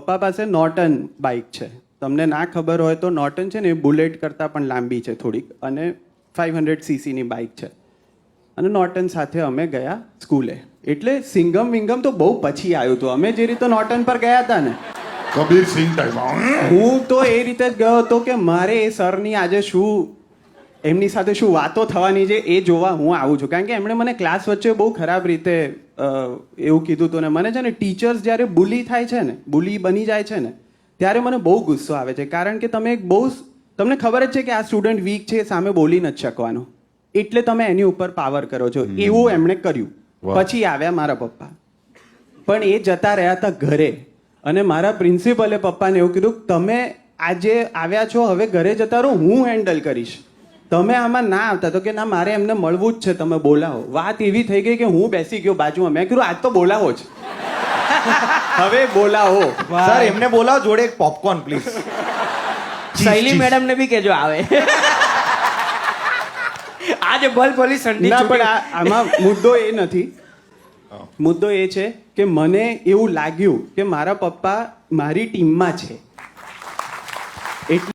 પપ્પા પાસે Norton bike છે. તમને ના ખબર હોય તો નોર્ટન છે ને એ બુલેટ કરતાં પણ લાંબી છે થોડીક, અને 500 સીસીની બાઇક છે. અને નોર્ટન સાથે અમે ગયા સ્કૂલે. એટલે સિંગમ વિંગમ તો બહુ પછી આવ્યું હતું. અમે જે રીતે નોર્ટન પર ગયા હતા ને, કબીર સિંહ ટાઈપ, હું તો એ રીતે જ ગયો હતો કે મારે એ સરની આજે શું, એમની સાથે શું વાતો થવાની છે એ જોવા હું આવું છું. કારણ કે એમણે મને ક્લાસ વચ્ચે બહુ ખરાબ રીતે એવું કીધું હતું. ને મને છે ને ટીચર્સ જ્યારે બુલી થાય છે ને, બુલી બની જાય છે ને, ત્યારે મને બહુ ગુસ્સો આવે છે. કારણ કે તમે તમને ખબર જ છે કે આ સ્ટુડન્ટ વીક છે, સામે બોલી નથી શકવાનો, એટલે તમે એની ઉપર પાવર કરો છો. એવું એમણે કર્યું. પછી આવ્યા મારા પપ્પા, પણ એ જતા રહ્યા હતા ઘરે. અને મારા પ્રિન્સિપલે પપ્પાને એવું કીધું, તમે આજે આવ્યા છો, હવે ઘરે જતા રહો, હું હેન્ડલ કરીશ. તમે આમાં ના આવતા. તો કે ના, મારે એમને મળવું જ છે, તમે બોલાવો. વાત એવી થઈ ગઈ કે હું બેસી ગયો બાજુમાં. મેં કીધું આજ તો બોલાવો જ. હવે બોલાવો સર, એમને બોલાવો, જોડે એક પોપકોર્ન પ્લીઝ. શૈલી મેડમ ને બી કેજો આવે. આજે બલ પોલીસ સંડી ના, પણ આમાં મુદ્દો એ નથી. મુદ્દો એ છે કે મને એવું લાગ્યું કે મારા પપ્પા મારી ટીમમાં છે. એટલે